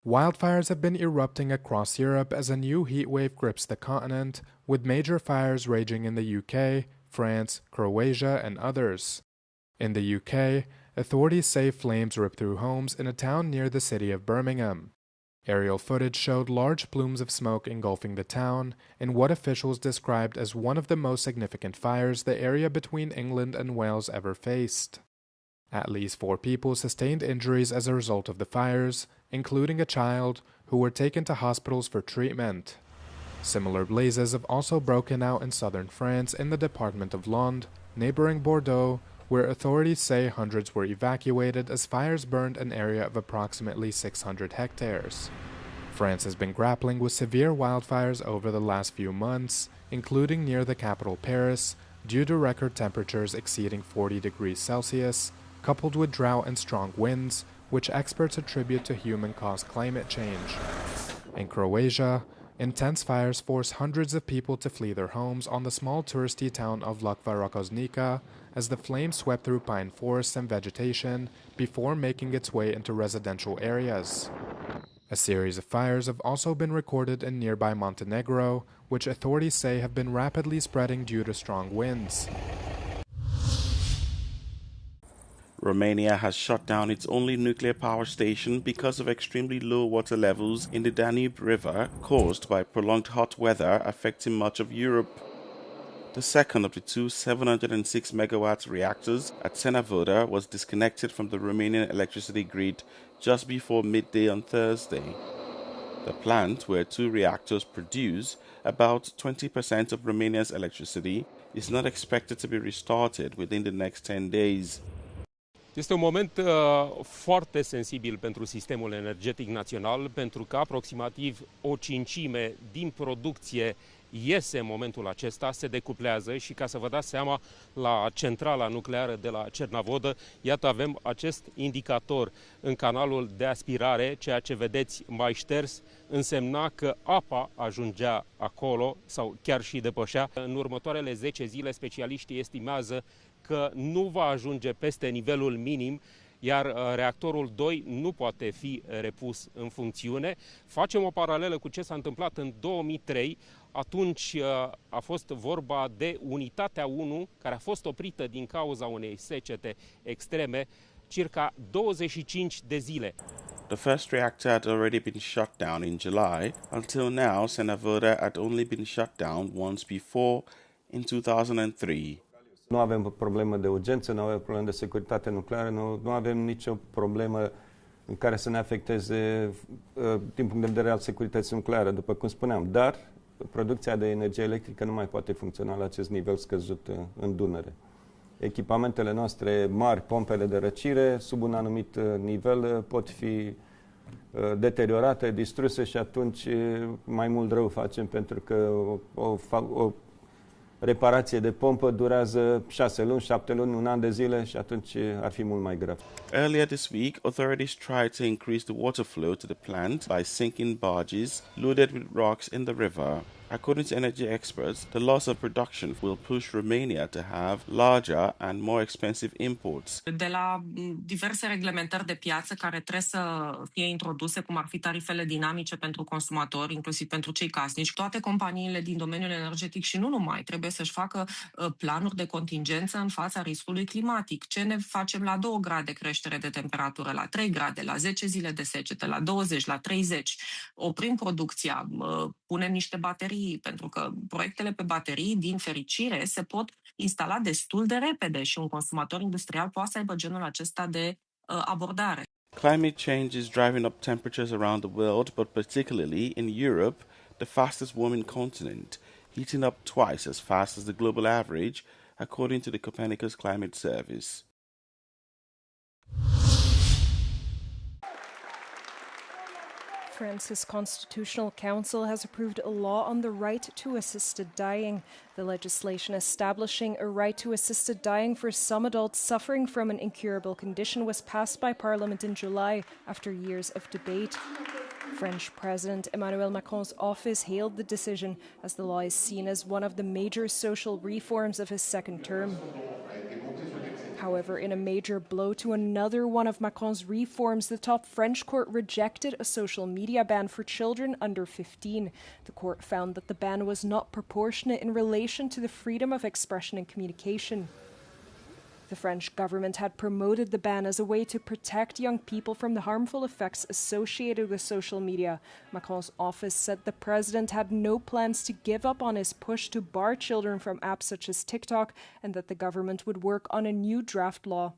Wildfires have been erupting across Europe as a new heatwave grips the continent, with major fires raging in the UK, France, Croatia, and others. In the UK, authorities say flames ripped through homes in a town near the city of Birmingham. Aerial footage showed large plumes of smoke engulfing the town in what officials described as one of the most significant fires the area between England and Wales ever faced. At least 4 people sustained injuries as a result of the fires, including a child, who were taken to hospitals for treatment. Similar blazes have also broken out in southern France in the department of Landes, neighboring Bordeaux, where authorities say hundreds were evacuated as fires burned an area of approximately 600 hectares. France has been grappling with severe wildfires over the last few months, including near the capital Paris, due to record temperatures exceeding 40 degrees Celsius, coupled with drought and strong winds, which experts attribute to human-caused climate change. In Croatia, intense fires forced hundreds of people to flee their homes on the small touristy town of Lakva Rakoznica as the flames swept through pine forests and vegetation before making its way into residential areas. A series of fires have also been recorded in nearby Montenegro, which authorities say have been rapidly spreading due to strong winds. Romania has shut down its only nuclear power station because of extremely low water levels in the Danube River caused by prolonged hot weather affecting much of Europe. The second of the 2 706 megawatt reactors at Senavoda was disconnected from the Romanian electricity grid just before midday on Thursday. The plant, where 2 reactors produce about 20% of Romania's electricity, is not expected to be restarted within the next 10 days. Este un moment foarte sensibil pentru sistemul energetic național, pentru că aproximativ o cincime din producție iese în momentul acesta, se decuplează și, ca să vă dați seama, la centrala nucleară de la Cernavodă, iată, avem acest indicator în canalul de aspirare, ceea ce vedeți mai șters, însemna că apa ajungea acolo sau chiar și depășea. În următoarele 10 zile, specialiștii estimează că nu va ajunge peste nivelul minim, iar reactorul 2 nu poate fi repus în funcțiune. Facem o paralelă cu ce s-a întâmplat în 2003. Atunci a fost vorba de unitatea 1, care a fost oprită din cauza unei secete extreme, circa 25 de zile. The first reactor had already been shut down in July. Until now, Senavoda had only been shut down once before, in 2003. Nu avem o problemă de urgență, nu avem problemă de securitate nucleară, nu avem nicio problemă în care să ne afecteze din punct de vedere al securității nucleare, după cum spuneam. Dar producția de energie electrică nu mai poate funcționa la acest nivel scăzut în Dunăre. Echipamentele noastre mari, pompele de răcire, sub un anumit nivel, pot fi deteriorate, distruse și atunci mai mult rău facem, pentru că o reparație de pompă durează 6 luni, 7 luni, un an de zile și atunci ar fi mult mai grav. Earlier this week, authorities tried to increase the water flow to the plant by sinking barges loaded with rocks in the river. According to energy experts, the loss of production will push Romania to have larger and more expensive imports. De la diverse reglementări de piață care trebuie să fie introduse, cum ar fi tarifele dinamice pentru consumatori, inclusiv pentru cei casnici, toate companiile din domeniul energetic și nu numai trebuie să-și facă planuri de contingență în fața riscului climatic. Ce ne facem la 2 grade creștere de temperatură, la 3 grade, la 10 zile de secetă, la 20, la 30. Oprim producția, punem niște baterii, pentru că proiectele pe baterii, din fericire, se pot instala destul de repede și un consumator industrial poate să aibă genul acesta de abordare. Climate change is driving up temperatures around the world, but particularly in Europe, the fastest warming continent, heating up twice as fast as the global average, according to the Copernicus Climate Service. France's Constitutional Council has approved a law on the right to assisted dying. The legislation establishing a right to assisted dying for some adults suffering from an incurable condition was passed by Parliament in July after years of debate. French President Emmanuel Macron's office hailed the decision as the law is seen as one of the major social reforms of his second term. However, in a major blow to another one of Macron's reforms, the top French court rejected a social media ban for children under 15. The court found that the ban was not proportionate in relation to the freedom of expression and communication. The French government had promoted the ban as a way to protect young people from the harmful effects associated with social media. Macron's office said the president had no plans to give up on his push to bar children from apps such as TikTok, and that the government would work on a new draft law.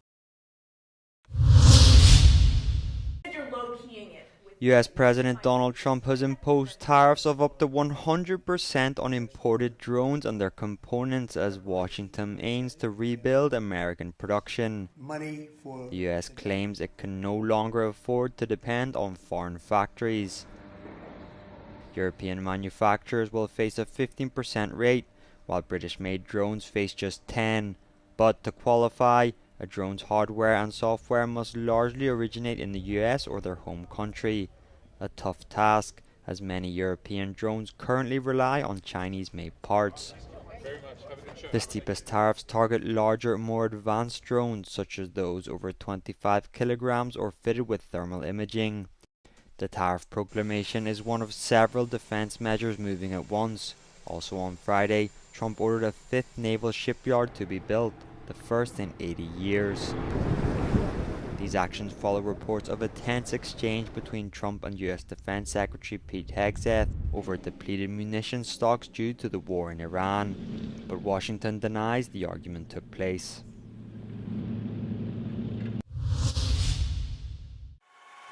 US President Donald Trump has imposed tariffs of up to 100% on imported drones and their components as Washington aims to rebuild American production. The US claims it can no longer afford to depend on foreign factories. European manufacturers will face a 15% rate, while British-made drones face just 10%. But to qualify, a drone's hardware and software must largely originate in the US or their home country. A tough task, as many European drones currently rely on Chinese-made parts. The steepest tariffs target larger, more advanced drones, such as those over 25 kilograms or fitted with thermal imaging. The tariff proclamation is one of several defense measures moving at once. Also on Friday, Trump ordered a fifth naval shipyard to be built, the first in 80 years. These actions follow reports of a tense exchange between Trump and US Defense Secretary Pete Hegseth over depleted munitions stocks due to the war in Iran, but Washington denies the argument took place.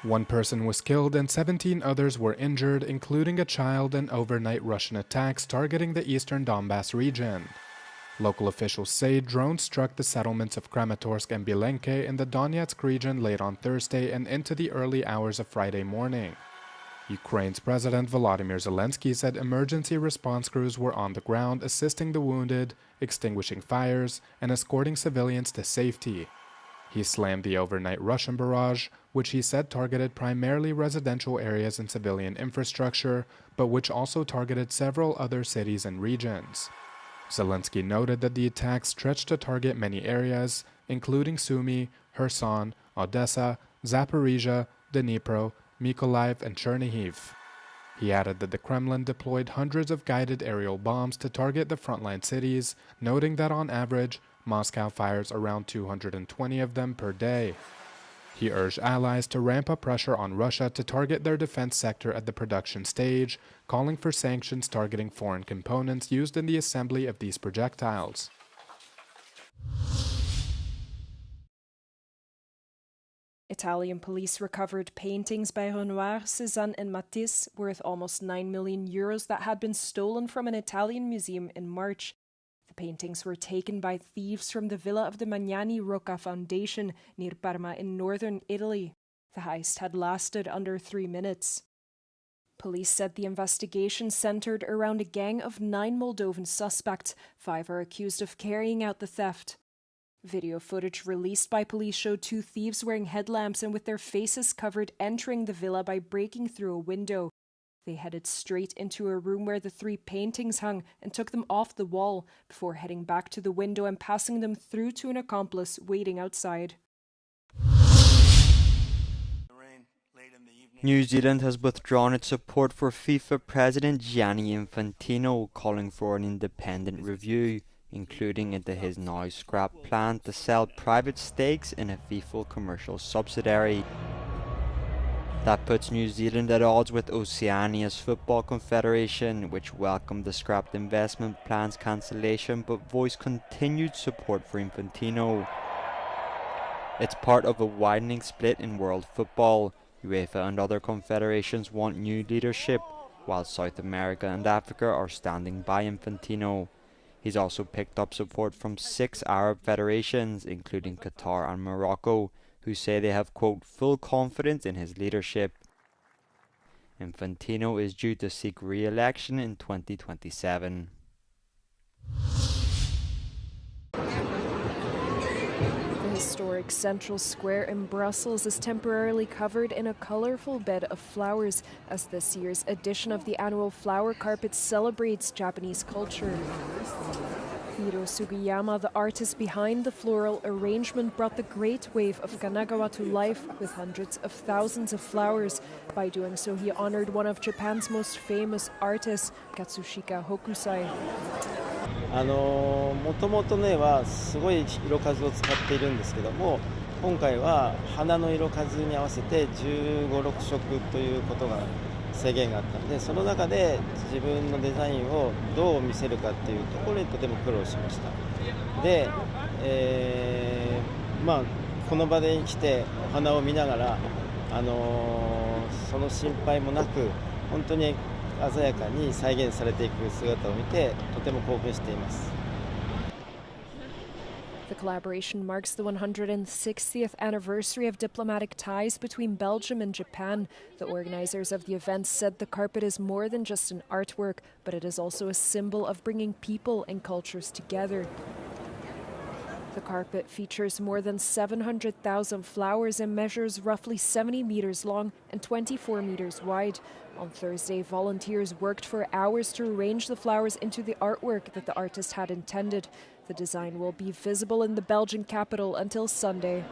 One person was killed and 17 others were injured, including a child, in overnight Russian attacks targeting the eastern Donbass region. Local officials say drones struck the settlements of Kramatorsk and Bilenke in the Donetsk region late on Thursday and into the early hours of Friday morning. Ukraine's President Volodymyr Zelensky said emergency response crews were on the ground assisting the wounded, extinguishing fires, and escorting civilians to safety. He slammed the overnight Russian barrage, which he said targeted primarily residential areas and civilian infrastructure, but which also targeted several other cities and regions. Zelensky noted that the attack stretched to target many areas, including Sumy, Kherson, Odessa, Zaporizhia, Dnipro, Mykolaiv, and Chernihiv. He added that the Kremlin deployed hundreds of guided aerial bombs to target the frontline cities, noting that on average, Moscow fires around 220 of them per day. He urged allies to ramp up pressure on Russia to target their defense sector at the production stage, calling for sanctions targeting foreign components used in the assembly of these projectiles. Italian police recovered paintings by Renoir, Cézanne and Matisse worth almost €9 million that had been stolen from an Italian museum in March. The paintings were taken by thieves from the Villa of the Magnani Rocca Foundation near Parma in northern Italy. The heist had lasted under 3 minutes. Police said the investigation centered around a gang of 9 Moldovan suspects. 5 are accused of carrying out the theft. Video footage released by police showed 2 thieves wearing headlamps and with their faces covered entering the villa by breaking through a window. They headed straight into a room where the 3 paintings hung and took them off the wall before heading back to the window and passing them through to an accomplice waiting outside. New Zealand has withdrawn its support for FIFA President Gianni Infantino, calling for an independent review, including into his now scrapped plan to sell private stakes in a FIFA commercial subsidiary. That puts New Zealand at odds with Oceania's Football Confederation, which welcomed the scrapped investment plan's cancellation but voiced continued support for Infantino. It's part of a widening split in world football. UEFA and other confederations want new leadership, while South America and Africa are standing by Infantino. He's also picked up support from 6 Arab federations, including Qatar and Morocco, who say they have, quote, full confidence in his leadership. Infantino is due to seek re-election in 2027. The historic Central Square in Brussels is temporarily covered in a colourful bed of flowers as this year's edition of the annual flower carpet celebrates Japanese culture. Hiro Sugiyama, the artist behind the floral arrangement, brought the great wave of Kanagawa to life with hundreds of thousands of flowers. By doing so, he honored one of Japan's most famous artists, Katsushika Hokusai. もともとねはすごい色数を使っているんですけども、今回は花の色数に合わせて15、6色ということが制限があったので、その中で自分のデザインをどう見せるかっていうところにとても苦労しました。で、この場で来てお花を見ながら、その心配もなく本当に鮮やかに再現されていく姿を見てとても興奮しています。The collaboration marks the 160th anniversary of diplomatic ties between Belgium and Japan. The organizers of the event said the carpet is more than just an artwork, but it is also a symbol of bringing people and cultures together. The carpet features more than 700,000 flowers and measures roughly 70 meters long and 24 meters wide. On Thursday, volunteers worked for hours to arrange the flowers into the artwork that the artist had intended. The design will be visible in the Belgian capital until Sunday.